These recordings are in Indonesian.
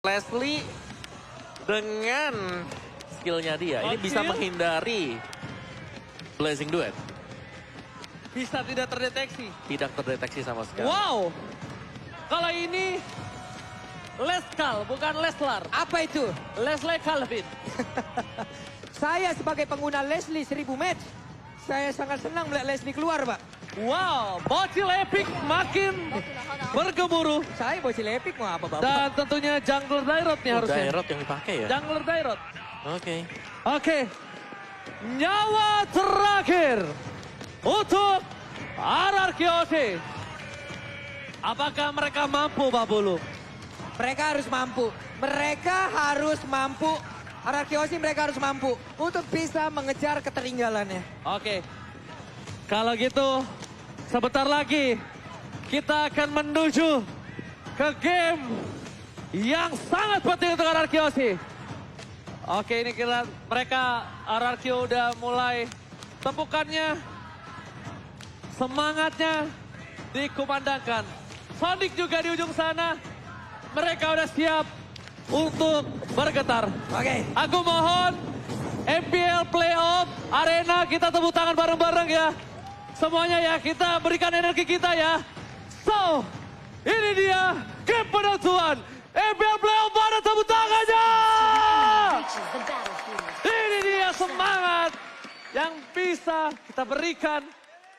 Leslie dengan skillnya dia, ini bisa menghindari Blazing Duet. Bisa tidak terdeteksi. Tidak terdeteksi sama sekali. Wow. Kalau ini Leskal, bukan Leslar. Apa itu? Leslie Calvin. Saya sebagai pengguna Leslie 1000 match, saya sangat senang melihat Leslie keluar, Pak. Wow, bocil epic makin bergemuruh. Saya bocil epic mau apa, Bapak? Dan tentunya jungler Dairot nih harusnya. Dairot yang dipakai ya? Jungler Dairot. Oke. Oke. Nyawa terakhir untuk RRQOC. Apakah mereka mampu, Pak Bulu? Mereka harus mampu. Mereka harus mampu. RRQOC mereka harus mampu untuk bisa mengejar ketertinggalannya. Oke. Kalau gitu, sebentar lagi kita akan menuju ke game yang sangat penting untuk RRQOC. Oke, ini mereka RRQ udah mulai tempukannya. Semangatnya dikumandangkan. Sonic juga di ujung sana. Mereka udah siap untuk bergetar. Oke. Aku mohon MPL Playoff Arena kita tepuk tangan bareng-bareng ya. Semuanya ya, kita berikan energi kita ya. So, ini dia game penentuan. MPL Playoff, mana tepuk tangannya? Ini dia semangat yang bisa kita berikan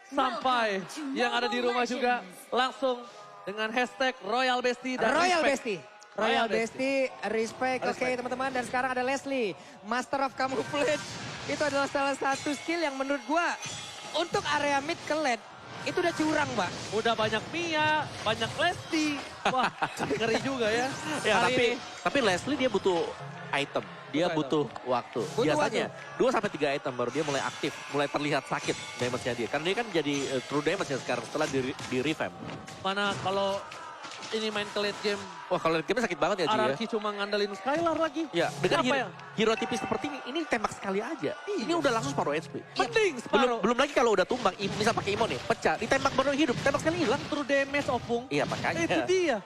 sampai yang ada di rumah juga langsung dengan hashtag Royal Bestie dan Royal respect. Bestie. Royal Bestie, respect. Oke teman-teman, dan sekarang ada Leslie, Master of Camouflage. Itu adalah salah satu skill yang menurut gua untuk area mid ke late itu udah curang, Pak. Udah banyak Mia, banyak Lesti. Wah, ngeri juga ya. Ya, Hari tapi Leslie dia butuh item. Dia butuh waktu. Biasanya 2-3 item baru dia mulai aktif, mulai terlihat sakit damage-nya dia. Karena dia kan jadi true damage-nya sekarang setelah di revamp. mana kalau ini main ke late game, Wah, kalau game sakit banget ya, Ji ya. RRQ cuma ngandelin Skylar lagi. Ya, dengan Siapa yang hero tipis seperti ini tembak sekali aja. Ini udah langsung separuh HP. penting separuh? Belum lagi kalau udah tumbang, bisa pakai Imo nih, pecah, ditembak baru hidup, tembak sekali hilang. True damage opung. Iya, makanya. Itu dia.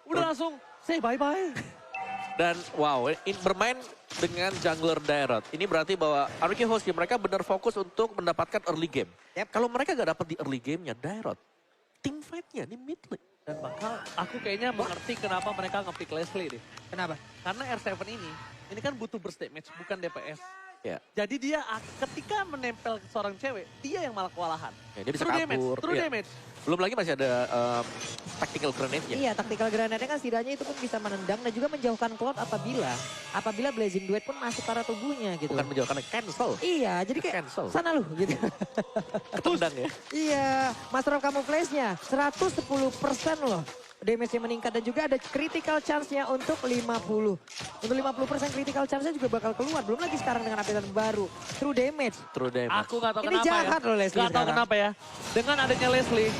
Udah langsung say bye-bye. Dan wow, bermain dengan jungler Dairot. Ini berarti bahwa RRQ host mereka benar fokus untuk mendapatkan early game. Kalau mereka gak dapat di early game-nya Dairot, team fight-nya di mid lane. Dan bakal aku kayaknya mengerti kenapa mereka nge-pick Leslie deh. Kenapa? Karena R7 ini kan butuh burst damage, bukan DPS. Ya. Jadi dia ketika menempel ke seorang cewek, dia yang malah kewalahan. Ya, dia bisa True damage, kabur. true Iya. damage. Belum lagi masih ada tactical grenade-nya. Iya, tactical granate kan setidaknya itu pun bisa menendang dan juga menjauhkan Cloud apabila Blazing Duet pun masuk ke arah tubuhnya gitu. Bukan menjauhkan, cancel. Iya, jadi kayak Cancel. sana lu gitu. Ketendang ya. Iya, Master of Camouflage-nya 110% loh. Damage-nya meningkat dan juga ada critical chance-nya untuk 50. Untuk 50% critical chance-nya juga bakal keluar. Belum lagi sekarang dengan update baru. True damage. True damage. Aku gak tahu Ini kenapa jahat ya. loh Leslie Gak tahu sekarang. kenapa ya. Dengan adanya Leslie,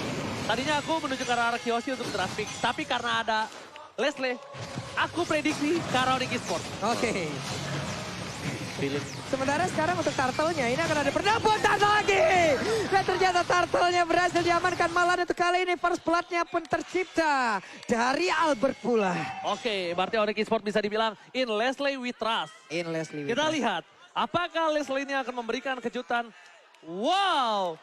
tadinya aku menuju ke arah Kyoshi untuk draft pick. Tapi karena ada Leslie, aku prediksi ke arah Onyx Esports. Oke. Feeling. Sementara sekarang untuk turtle-nya ini akan ada pendampatan lagi. Dan ternyata turtle-nya berhasil diamankan, malah untuk kali ini first blood-nya pun tercipta dari Albert pula. Oke, berarti Onyx Esports bisa dibilang in Leslie we trust. In Leslie. Kita lihat, apakah Leslie ini akan memberikan kejutan? Wow,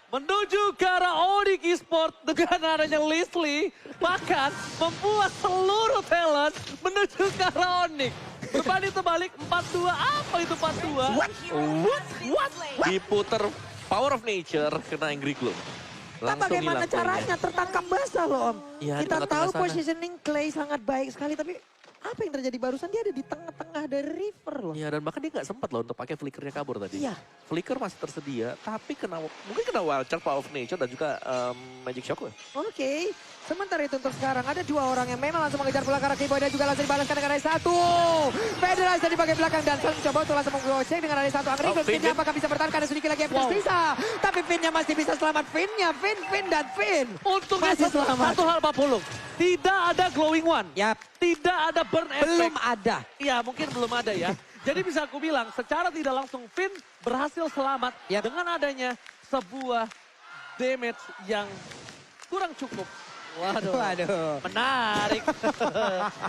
menuju ke arah Onyx Esports dengan adanya Leslie, bahkan membuat seluruh talent menuju ke arah Onyx. Berbanding terbalik 4-2, apa itu 4-2? What? Diputer Power of Nature kena Angry Gloom. Nah, Langsung bagaimana hilang caranya poinnya. tertangkap basah loh Om. Iya, di Kita tengah-tengah tahu sana. positioning Clay sangat baik sekali, tapi apa yang terjadi barusan dia ada di tengah-tengah dari river loh. Iya, dan bahkan dia nggak sempat loh untuk pakai flickernya kabur tadi. Iya. Flicker masih tersedia, tapi mungkin kena Wild Charge, Power of Nature dan juga Magic Shock loh. Oke, sementara itu untuk sekarang ada dua orang yang memang langsung mengejar bola ke arah Keyboy dan juga langsung dibalaskan dengan ada satu. Federasi di bagian belakang dan Sol mencoba untuk langsung menggocek dengan ada satu angry. Finn, Finnya apakah bisa bertahan karena sedikit lagi yang tersisa. Tapi Finnya masih bisa selamat. Finnya, Fin dan Fin. Untungnya Masih selamat. satu hal Pak Pulung, tidak ada glowing one. Yap, Tidak ada burn belum effect. ada. Iya, mungkin belum ada ya. Jadi bisa aku bilang, secara tidak langsung Finn berhasil selamat Yap. dengan adanya sebuah damage yang kurang cukup Waduh. Waduh. Menarik.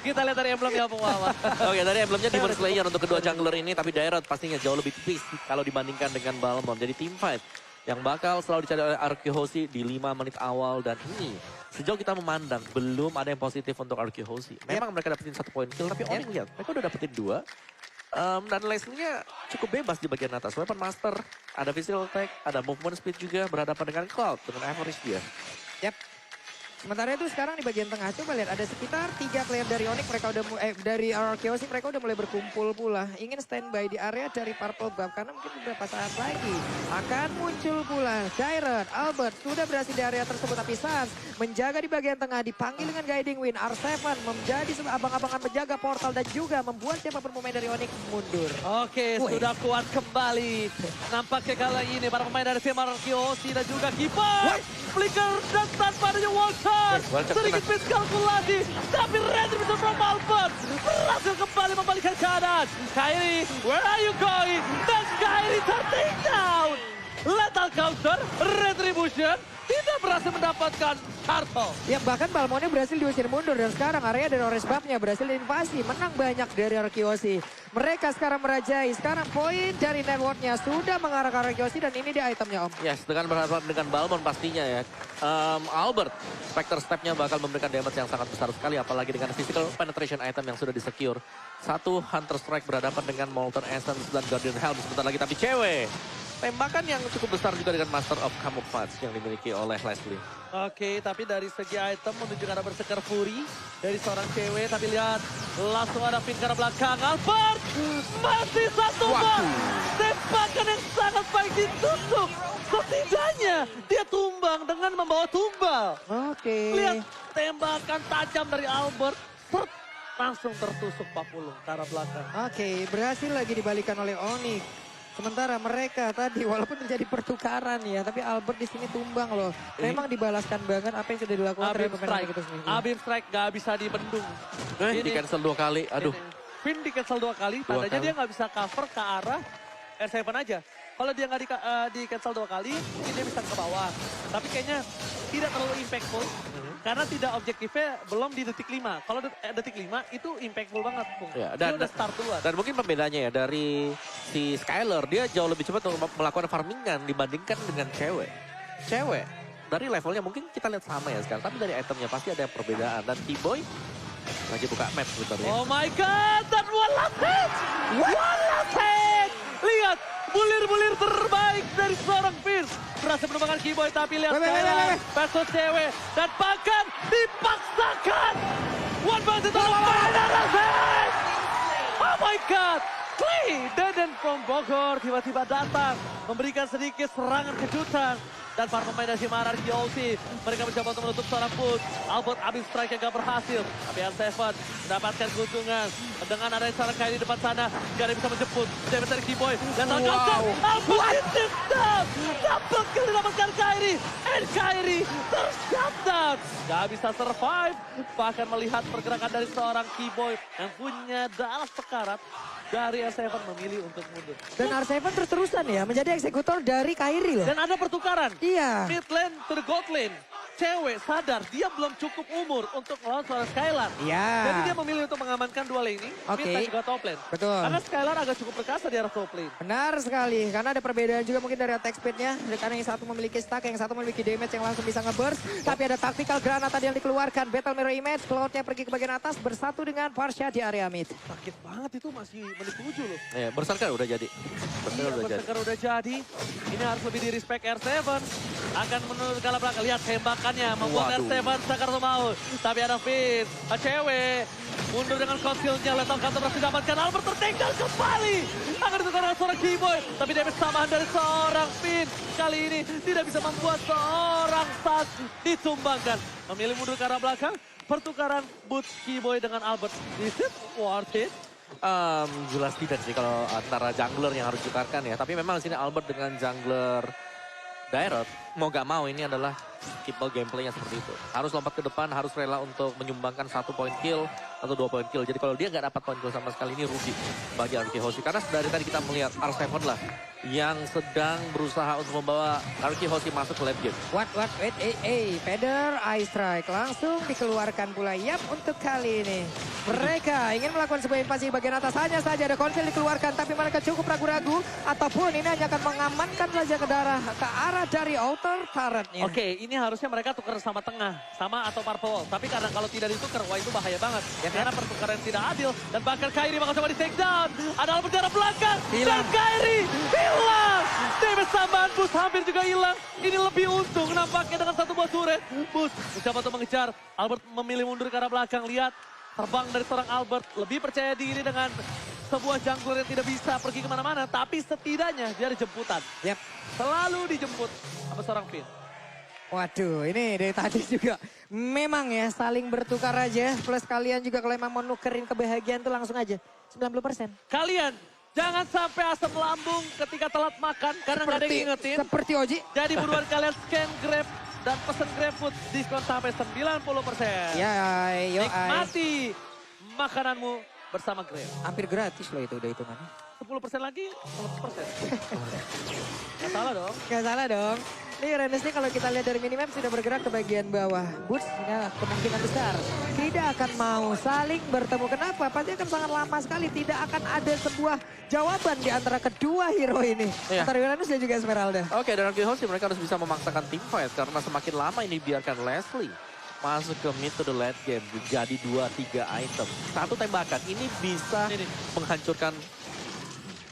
Kita lihat dari emblemnya Bung Wawan. Oke, dari emblemnya Demon Slayer untuk kedua jungler ini, tapi Dairot pastinya jauh lebih tipis kalau dibandingkan dengan Balmond. Jadi team fight yang bakal selalu dicari oleh Arkehosi di 5 menit awal, dan ini sejauh kita memandang belum ada yang positif untuk Arkehosi. Memang mereka dapetin 1 poin kill, tapi Onyx lihat mereka udah dapetin 2. Dan Leslie-nya cukup bebas di bagian atas. Weapon Master, ada Physical Attack, ada Movement Speed juga, berhadapan dengan Cloud, dengan average dia. Yap. Sementara itu sekarang di bagian tengah, coba lihat ada sekitar 3 player dari Onyx, mereka udah dari Arkehosi mereka udah mulai berkumpul pula. Ingin standby di area dari Purple Buff karena mungkin beberapa saat lagi akan muncul pula Dairot. Albert sudah berhasil di area tersebut, tapi Sans menjaga di bagian tengah, dipanggil dengan Guiding Wind. R7 menjadi abang-abangan menjaga portal dan juga membuat siapapun pemain dari Onyx mundur. Oke, sudah kuat kembali. Nampaknya kali ini para pemain dari tim Arkehosi dan juga Keeper. Flicker dan tanpa adanya wall shot. Sedikit miskalkulasi, tapi Retribution from Albert berhasil kembali membalikkan keadaan. Kairi, where are you going? Dan Kairi tertake down. Lethal counter, Retribution tidak berhasil mendapatkan turtle. Ya bahkan Balmonnya berhasil diusir mundur dan sekarang area dari Orange Buff-nya berhasil diinvasi. Menang banyak dari Arkehosi. Mereka sekarang merajai. Sekarang poin dari network-nya sudah mengarah ke Arkehosi dan ini dia itemnya Om. Yes, dengan berhadapan dengan Balmond pastinya ya. Albert, Spectre Step-nya bakal memberikan damage yang sangat besar sekali. Apalagi dengan physical penetration item yang sudah disecure. 1 Hunter Strike berhadapan dengan Molten Essence dan Guardian Helm sebentar lagi. Tapi cewek, tembakan yang cukup besar juga dengan Master of Camouflage yang dimiliki oleh Leslie. Oke, tapi dari segi item menunjukkan ada Berserker Fury dari seorang cewek. Tapi lihat, langsung ada pin ke arah belakang. Albert masih 1 bom. Tembakan yang sangat baik ditusuk. Setidaknya dia tumbang dengan membawa tumbal. Oke. Lihat, tembakan tajam dari Albert. Langsung tertusuk Pak Pulung ke arah belakang. Oke, berhasil lagi dibalikan oleh Onyx. Sementara mereka tadi walaupun terjadi pertukaran ya, tapi Albert di sini tumbang loh. Memang dibalaskan banget apa yang sudah dilakukan oleh Abim pemain Strike, itu sendiri. Abim Strike gak bisa dibendung. Di cancel 2 kali, aduh. Pin di cancel 2 kali, tandanya dia nggak bisa cover ke arah R7 aja. Kalau dia nggak di cancel 2 kali, mungkin dia bisa ke bawah. Tapi kayaknya tidak terlalu impactful. Karena tidak objektifnya belum di detik 5. Kalau detik 5 itu impactful banget. Ya, dia udah start duluan. Dan mungkin pembedanya ya dari si Skyler, dia jauh lebih cepat untuk melakukan farmingan dibandingkan dengan cewek. Cewek dari levelnya mungkin kita lihat sama ya sekarang, tapi dari itemnya pasti ada perbedaan. Dan T-Boy lagi buka map sebenarnya. Oh my god, dan one last hit! One last hit! Lihat, bulir-bulir terbaik dari seorang Fierce. Berhasil menumbangkan Keyboy, tapi lihat Skylar versus cewek. Dan bahkan dipaksakan. One point itu final hit! Oh my god! Clay Deden from Bogor tiba-tiba datang. Memberikan sedikit serangan kejutan. Dan para pemain dari tim Arkehosi, mereka mencoba untuk menutup seorang put. Albert Abim Strike yang gak berhasil. Tapi R7 mendapatkan keuntungan. Dengan adanya seorang Kairi di depan sana, gak ada yang bisa menjemput. Damage dari Keyboy. Dan Albert ditendang. Double kill didapatkan Kairi. And Kairi tershutdown. Gak bisa survive. Bahkan melihat pergerakan dari seorang Keyboy yang punya darah sekarat. Dari R7 memilih untuk mundur. Dan R7 terus-terusan ya menjadi eksekutor dari Kairi loh. Dan ada pertukaran. Iya. Mid lane to the gold lane. Cewek sadar dia belum cukup umur untuk melawan seorang Skylar. Iya. Jadi dia memilih untuk mengamankan dua lane ini. Oke. Mid dan juga top lane. Betul. Karena Skylar agak cukup perkasa di arah top lane. Benar sekali, karena ada perbedaan juga mungkin dari attack speednya. Karena yang satu memiliki stack, yang satu memiliki damage yang langsung bisa nge-burst. Tapi ada tactical granat tadi yang dikeluarkan. Battle Mirror Image, Cloud-nya pergi ke bagian atas bersatu dengan Parsha di area mid. Sakit banget itu masih menit 7 loh. Berserker udah jadi. Berserker udah jadi. Ini harus lebih di respect R7. Akan menurut kala belakang. Lihat tembakannya membuat R7 sakar mau. Tapi ada Finn, cewek. Mundur dengan konsilnya, Lethal Counter berhasil didapatkan. Albert tertinggal kembali. Akan ditukar oleh seorang Keyboy. Tapi damage tambahan dari seorang Finn. Kali ini tidak bisa membuat seorang Sas ditumbangkan. Memilih mundur ke arah belakang. Pertukaran boot Keyboy dengan Albert. Is it worth it? Jelas tidak sih kalau antara jungler yang harus ditukarkan ya. Tapi memang di sini Albert dengan jungler Dairot, mau gak mau ini adalah skippable gameplaynya seperti itu. Harus lompat ke depan, harus rela untuk menyumbangkan 1 point kill atau 2 point kill. Jadi kalau dia gak dapat point kill sama sekali ini rugi bagi Arkehosi. Karena dari tadi kita melihat R7 lah yang sedang berusaha untuk membawa RQ Hoshi masuk ke late game. Wait, Feder, Ice Strike langsung dikeluarkan pula. Yap, untuk kali ini mereka ingin melakukan sebuah invasi bagian atas. Hanya saja ada konsel dikeluarkan, tapi mereka cukup ragu-ragu. Ataupun ini hanya akan mengamankan saja ke arah dari outer turretnya. Oke, ini harusnya mereka tukar sama tengah, sama atau purple. Tapi karena kalau tidak ditukar, wah itu bahaya banget. Ya, karena pertukaran yang tidak adil. Dan bahkan Kairi bakal coba di take down. Ada berjarak belakang. Dan Kairi hilang. Damage tambahan Bus hampir juga hilang. Ini lebih untung nampaknya dengan satu buah turret. Bus mencoba untuk mengejar. Albert memilih mundur ke arah belakang. Lihat terbang dari seorang Albert. Lebih percaya diri dengan sebuah jungler yang tidak bisa pergi kemana-mana. Tapi setidaknya dia ada jemputan. Yap. Selalu dijemput sama seorang Finn. Waduh, ini dari tadi juga memang ya saling bertukar aja. Plus kalian juga kalau emang mau nukerin kebahagiaan tuh langsung aja 90%. Kalian jangan sampai asam lambung ketika telat makan karena nggak ada yang ngingetin. Seperti Oji. Jadi buruan kalian scan Grab dan pesen GrabFood diskon sampai 90%. Ya, yo, Nikmati makananmu bersama Grab. hampir gratis loh itu udah hitungannya. 10% lagi 100%. Nggak salah dong. Gak salah dong. Ini Rennes nih kalau kita lihat dari minimap sudah bergerak ke bagian bawah. Boots ini kemungkinan besar tidak akan mau saling bertemu. Kenapa? Pasti akan sangat lama sekali. Tidak akan ada sebuah jawaban di antara kedua hero ini. Iya. Antara Uranus dan juga Esmeralda. Oke, dan RQ Hoshi mereka harus bisa memaksakan team fight karena semakin lama ini biarkan Leslie masuk ke mid to the late game jadi 2-3 item. Satu tembakan ini bisa Ini. menghancurkan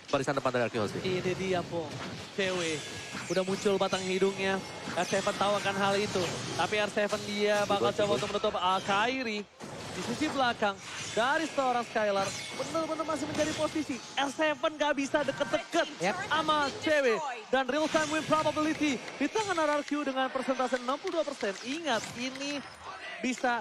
barisan depan dari RQ Hoshi. Ini dia, Pong. Cewek. Udah muncul batang hidungnya. R7 tahu akan hal itu. Tapi R7 dia bakal coba untuk menutup Kairi. Di sisi belakang dari seorang Skylar. Benar-benar masih menjadi posisi. R7 gak bisa deket-deket sama cewek. Dan real time win probability di tangan RRQ dengan persentase 62%. Ingat, ini bisa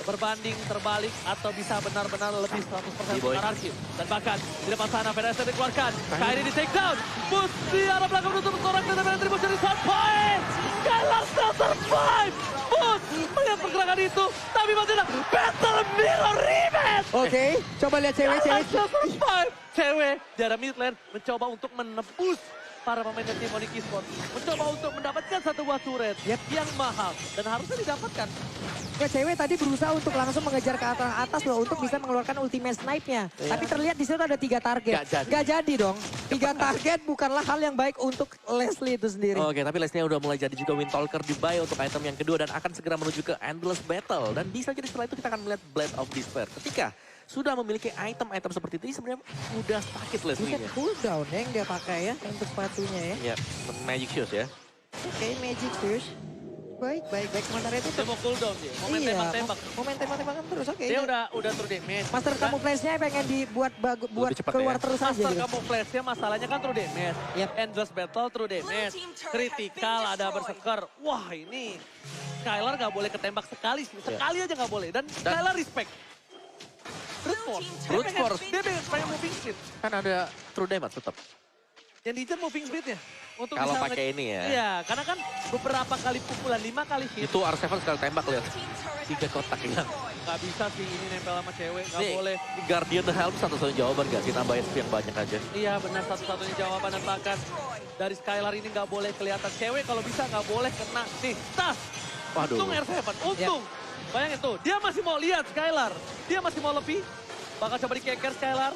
berbanding terbalik atau bisa benar-benar lebih 100% untuk RRQ. Dan bahkan di depan sana Federasi dikeluarkan. Kairi di take down. Bus di arah belakang menutup seorang dan retribusi dari shot point. Skylar still survive. Bus melihat pergerakan itu. Tapi masih ada Battle Mirror Rematch. Oke, coba lihat cewek. Still survive. Cewek di arah mid lane mencoba untuk menebus para pemain tim Onyx Esports. Mencoba untuk mendapatkan satu buah turret yang mahal. Dan harusnya didapatkan. Ya, cewek tadi berusaha untuk langsung mengejar ke atas loh untuk bisa mengeluarkan ultimate snipe-nya. Tapi terlihat di situ ada 3 target. Gak jadi dong. 3 target bukanlah hal yang baik untuk Leslie itu sendiri. Oke, tapi Leslie udah mulai jadi juga Windtalker di buy untuk item yang kedua dan akan segera menuju ke Endless Battle. Dan bisa jadi setelah itu kita akan melihat Blade of Despair. Ketika sudah memiliki item-item seperti itu, sebenarnya udah sakit Bukan Leslie-nya. cooldown yang dia pakai ya untuk sepatunya ya. Ya, Magic Shoes ya. Oke, Magic Shoes. Baik. Sementara itu Dia mau cooldown dia. Momen tembak-tembak. Momen tembak-tembakan terus, oke. Dia udah true damage. Master camouflage-nya pengen dibuat buat cepat keluar ya. terus aja Master gitu. camouflage-nya masalahnya kan true damage. Yep. Endless battle true damage. Critical ada berseker. Wah ini Skylar gak boleh ketembak sekali sih. Sekali aja gak boleh. Dan Skylar respect. Brute force. Brute force. Dia pengen moving speed. Kan ada true damage tetap. Yang diincar moving speed-nya. Untuk Kalau bisa pakai ini ya. Iya, karena kan beberapa kali pukulan, 5 kali hit. Itu R7 sekali tembak lihat. 3 kotak hilang. Gak bisa sih ini nempel sama cewek, gak Nih, boleh. Guardian Helm satu-satunya jawaban gak sih? Nambahin SP yang banyak aja. Iya benar, satu-satunya jawaban dan bahkan dari Skylar ini gak boleh kelihatan cewek. Kalau bisa gak boleh kena. Nih, tas. Waduh. Untung R7, untung. Bayangin tuh, dia masih mau lihat Skylar. Dia masih mau lebih. Bakal coba dikeker Skylar.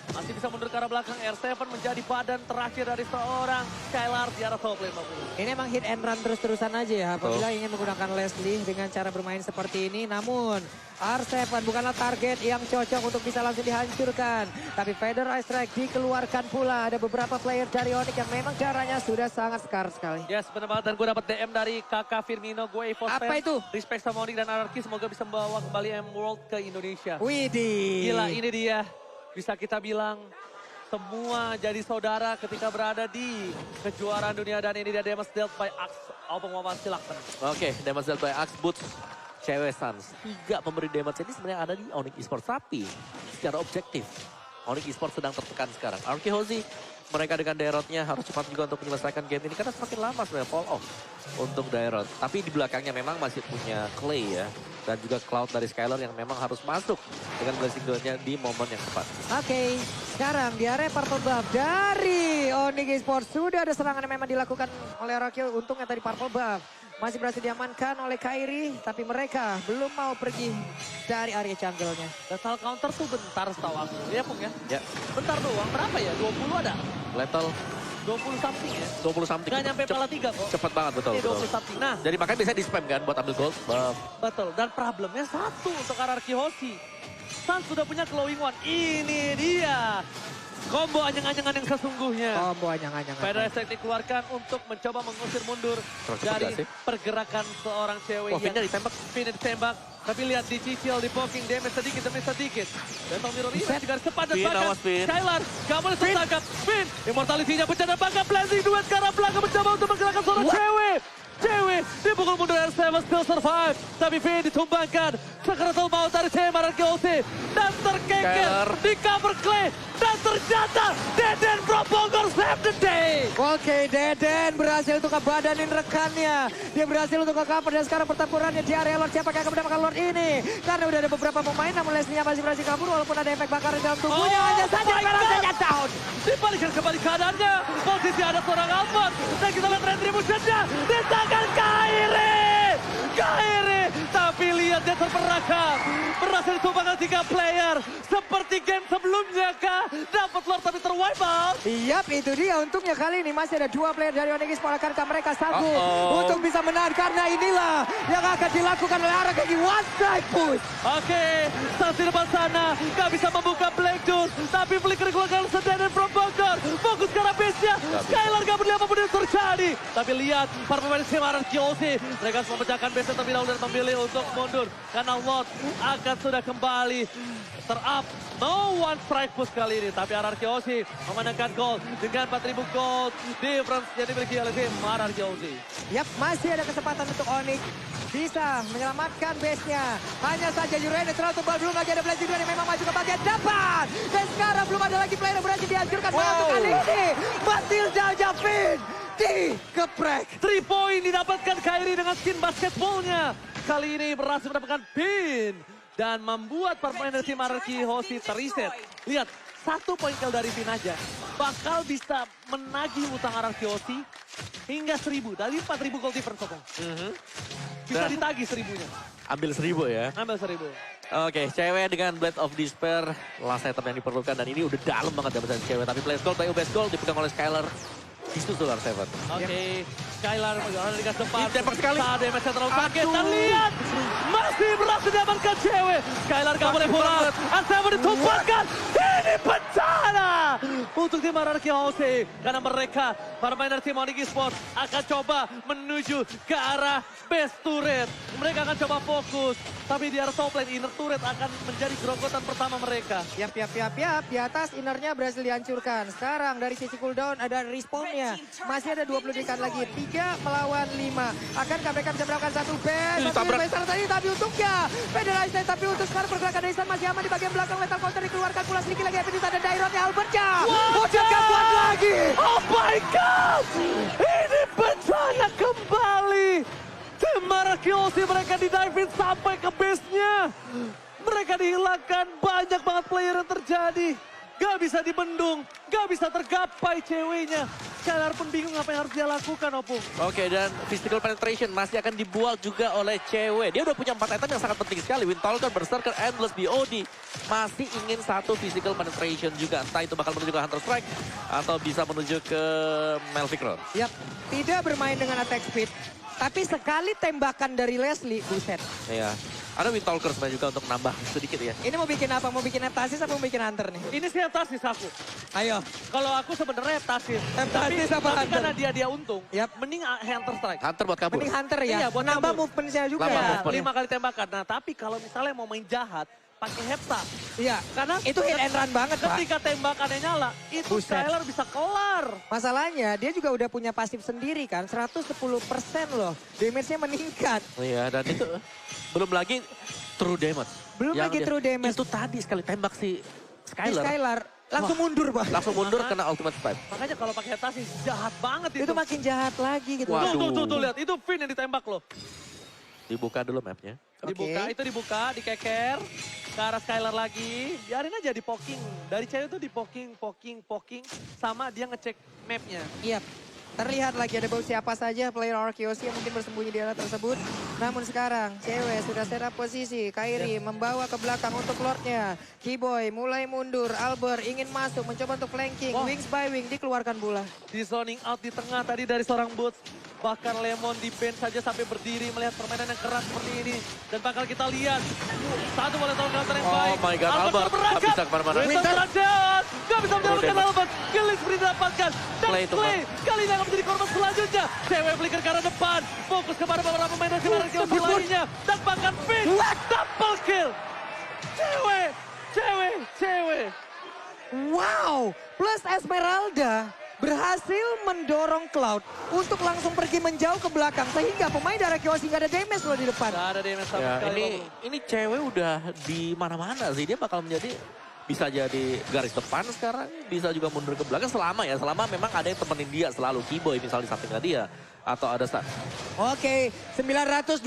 Masih bisa mundur ke arah belakang. R7 menjadi badan terakhir dari seorang Skylar di arah top lane 50. Ini emang hit and run terus-terusan aja ya. Apabila ingin menggunakan Leslie dengan cara bermain seperti ini. Namun R7 bukanlah target yang cocok untuk bisa langsung dihancurkan. Tapi Feather Ice Strike dikeluarkan pula. Ada beberapa player dari Onyx yang memang caranya sudah sangat skar sekali. Yes, benar banget. Dan gue dapat DM dari kakak Firmino. Gue EVOS Apa itu? Respect sama Onyx dan Anarchy. Semoga bisa membawa kembali M-World ke Indonesia. Widih. Gila, ini dia. Bisa kita bilang semua jadi saudara ketika berada di kejuaraan dunia. Dan ini dia damage dealt by Axe. Album Wawan silakan. Oke, damage dealt by Axe Boots. Cewek Suns. 3 pemberi damage ini sebenarnya ada di Onyx Esports. Tapi secara objektif, Onyx Esports sedang tertekan sekarang. RQ Hoshi, mereka dengan Dairotnya harus cepat juga untuk menyelesaikan game ini. Karena semakin lama sebenarnya fall off untuk Dairot. Tapi di belakangnya memang masih punya Clay ya. Dan juga Cloud dari Skylar yang memang harus masuk dengan blessing duelnya di momen yang tepat. Oke, sekarang di area purple buff dari dari Onyx Esports. Sudah ada serangan yang memang dilakukan oleh Rakio. Untungnya tadi Purple Buff masih berhasil diamankan oleh Kairi. Tapi mereka belum mau pergi dari area jungle-nya. Lethal counter tuh bentar setahu aku. Iya Pung ya? Ya, Bentar doang. Berapa ya? 20 ada? lethal 20 something ya? 20 something. Nggak nyampe pala 3 kok. Cepet banget, betul. Iya betul. 20 something. Nah, Jadi makanya bisa di spam kan buat ambil gold. Buff. betul. Dan problemnya satu untuk RRQ Hoshi. Sans sudah punya glowing one. Ini dia. Combo anyang-anyangan yang sesungguhnya. Combo anyang-anyangan. Federer dikeluarkan untuk mencoba mengusir mundur Terus dari cepet gak sih? pergerakan seorang cewek Wah, yang Finnya ditembak. Finnya ditembak. Tapi lihat dicicil, di poking damage sedikit demi sedikit. Battle Mirror ini juga cepat dan Fin, bahkan awas, Fin. Skylar gak boleh tertangkap. Fin, immortality-nya pecah dan bahkan blazing duet ke arah belakang mencoba untuk menggerakkan seorang cewek. Cewek dipukul mundur dari Seven still survive. Tapi Fin ditumbangkan. Sekretul maut dari CMR RKOC. Dan terkeker Skylar. di cover Clay. Dan ternyata Deden from Bogor save the day. Oke, Deden berhasil untuk ngebadanin rekannya. Dia berhasil untuk nge-cover dan sekarang pertempurannya di area Lord. Siapa yang akan mendapatkan Lord ini? Karena udah ada beberapa pemain namun Leslie-nya masih berhasil kabur walaupun ada efek bakar di dalam tubuhnya. Oh Hanya saja my Merah God. saja down. Dibalikkan kembali keadaannya. Posisi ada seorang Alphonse. Dan kita lihat retribution-nya. Di tangan Kairi. Kairi. Tapi lihat dia terperangkap. Berhasil ditumbangkan 3 player. Seperti game sebelumnya kah? Dapat Lord tapi terwipe out. Yap, itu dia. Untungnya kali ini masih ada 2 player dari Onyx Esports. Akankah mereka sanggup untuk bisa menahan? Karena inilah yang akan dilakukan oleh Arakegi. One strike push. Oke, Sans di depan sana. Gak bisa membuka Black Juice. Tapi flicker dikeluarkan Deden from Bogor. Fokus ke arah base-nya. Skylar gak peduli apapun yang terjadi. Tapi lihat, para pemain Semaran Kiosi. Mereka semua memecahkan base-nya terlebih dahulu dan memilih untuk mundur. Karena Lord akan sudah kembali ter-up. No one strike push kali ini. Tapi RRQ Hoshi memenangkan gold dengan 4.000 gold. Difference yang dimiliki oleh tim RRQ Hoshi. Yap, masih ada kesempatan untuk Onyx bisa menyelamatkan base-nya. Hanya saja Yurene terlalu tebal, belum lagi ada Blazing yang memang maju ke bagian depan. Dan sekarang belum ada lagi player yang berhasil dihancurkan. Untuk kali ini, Matilda Javin dikeprek. 3 point didapatkan Kairi dengan skin basketballnya. Kali ini berhasil mendapatkan pin. Dan membuat permainan tim RRQ Hoshi teriset. Lihat, 1 poin kill dari pin aja. Bakal bisa menagih utang RRQ Hoshi hingga 1000. Dari 4.000 gold difference. Bisa ditagih 1000-nya. Ambil 1000 ya. Ambil 1000. Oke, cewek dengan Blade of Despair. Last item yang diperlukan dan ini udah dalam banget dapetan cewek. Tapi Blaze Gold, Best Gold dipegang oleh Skylar. Itu tuh R7. Oke, Skylar mengalami di depan. Ditembak sekali. Saat damage terlalu kaget. Dan lihat, masih berhasil diamankan cewek. Skylar gak boleh pulang. R7 ditumpahkan. Ini bencana untuk tim RRQ Hoshi. Karena mereka, para mainer tim Onyx Esports akan coba menuju ke arah base turret. Mereka akan coba fokus. Tapi di arah top lane, inner turret akan menjadi gerogotan pertama mereka. Yap. Di atas innernya berhasil dihancurkan. Sekarang dari sisi cooldown ada respawnnya. Masih ada 20 dekat lagi. 3 melawan 5. Akankah mereka bisa melakukan satu base? Ditabrak. Tadi, tapi untungnya Federation. Tapi untuk sekarang pergerakan dari San masih aman di bagian belakang. Lethal counter dikeluarkan pula sedikit lagi. Tapi ada Dairon Albertnya. Udah kuat lagi. Oh my God! Ini bencana kembali. Tim RRQ Hoshi mereka di-dive sampai ke base-nya. Mereka dihilangkan, banyak banget player yang terjadi. Gak bisa dibendung, gak bisa tergapai ceweknya. Skylar pun bingung apa yang harus dia lakukan, Opung. Oke, dan physical penetration masih akan dibuat juga oleh cewek. Dia udah punya 4 item yang sangat penting sekali. Windtalker, Berserker, Endless, BOD. Masih ingin 1 physical penetration juga. Entah itu bakal menuju ke Hunter Strike atau bisa menuju ke Melvikron. Yap, tidak bermain dengan attack speed. Tapi sekali tembakan dari Leslie, buset. Iya. Ada Windtalker sebenarnya juga untuk nambah sedikit ya. Ini mau bikin apa? Mau bikin Heptasis apa mau bikin Hunter nih? Ini sih Heptasis aku. Ayo. Kalau aku sebenarnya Heptasis. Heptasis apa tapi Hunter? karena dia untung, Yap. mending Hunter Strike. Hunter buat kabur. Mending Hunter ya? Iya, buat nambah kabur. movement-nya juga. Nambah ya. movement. 5 kali tembakan. Nah, tapi kalau misalnya mau main jahat, pakai Hepta. Iya, Karena itu hit and run banget, Pak. ketika tembakannya nyala, itu Buset. Skylar bisa kelar. Masalahnya dia juga udah punya pasif sendiri kan, 110% loh. Damage-nya meningkat. Iya, dan itu belum lagi true damage. Belum lagi true damage. Itu tadi sekali tembak si Di Skylar. Skylar langsung mundur, Pak. Langsung mundur kena ultimate spike. Makanya kalau pakai Heptasis jahat banget itu. Itu makin jahat lagi gitu. Waduh. Tuh, lihat. Itu Finn yang ditembak loh. Dibuka dulu mapnya. Dibuka, Oke. itu dibuka, dikeker. ke arah Skylar lagi. Biarin aja di poking. Dari cewek tuh di poking. Sama dia ngecek mapnya. Iya. Terlihat lagi ada siapa saja player Arkeosi yang mungkin bersembunyi di area tersebut. Namun sekarang cewek sudah setup posisi. Kairi membawa ke belakang untuk Lordnya. Keyboy mulai mundur. Albert ingin masuk mencoba untuk flanking. Wah. Wings by wing dikeluarkan bola. Di zoning out di tengah tadi dari seorang Boots. Bahkan Lemon di bench saja sampai berdiri melihat permainan yang keras seperti ini. Dan bakal kita lihat. Satu bola tahun counter yang baik. Oh my God, Albert nggak bisa kemana-mana. Winter berangkat. Gak bisa menyelamatkan Albert. Killing spree didapatkan. Dan Clay itu, Clay kali ini akan menjadi korban selanjutnya. Cewek flicker ke arah depan. Fokus kepada beberapa pemain dari Arkeosi lainnya. Dan bahkan Finn. Double kill. Cewek. Wow, plus Esmeralda berhasil mendorong Cloud untuk langsung pergi menjauh ke belakang. Sehingga pemain dari Arkeosi nggak ada damage loh di depan. Gak ada damage sama Ya, sekali. ini cewek udah di mana-mana sih. Dia bakal menjadi, bisa jadi garis depan sekarang, bisa juga mundur ke belakang selama memang ada yang temenin dia selalu. Keyboy misalnya di sampingnya dia. Atau ada Oke, 920.000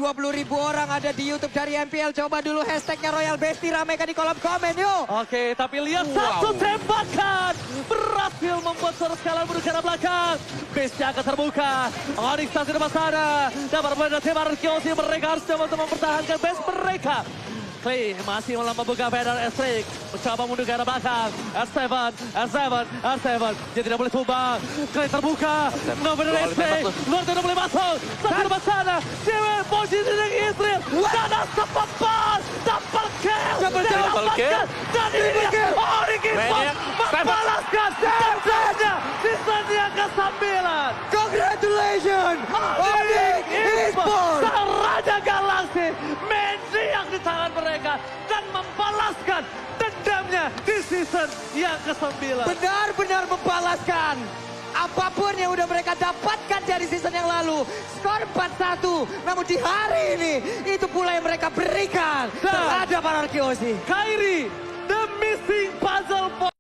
orang ada di YouTube dari MPL. Coba dulu hashtagnya Royal Bestie, ramekan di kolom komen yuk. Oke, tapi lihat satu tembakan. Berhasil membuat seorang Skylar mundur ke arah belakang. Base-nya akan terbuka. Onyx di depan sana. Dapat bermain tim Arkeosi. Mereka harus coba untuk mempertahankan base mereka. Clay masih membuka pedal S-Rig. Mencoba mundur ke arah belakang. R7. Dia tidak boleh tumbang. Clay terbuka. Nggak benar S-Rig. Luar tidak boleh masuk. Satu depan sana. Cewek posisi dengan Israel. Dan sempat pas. Double kill. Double kill. Dan ini dia. Onyx Esports membalaskan. Tentunya seasonnya ke-9. Congratulations, Onyx Esports. Sang Raja Galaksi mendiang di tangan mereka dan membalaskan dendamnya di season yang ke-9. Benar-benar membalaskan apapun yang udah mereka dapatkan dari season yang lalu. Skor 4-1, namun di hari ini itu pula yang mereka berikan terhadap para Arkeosi. Kairi, the missing puzzle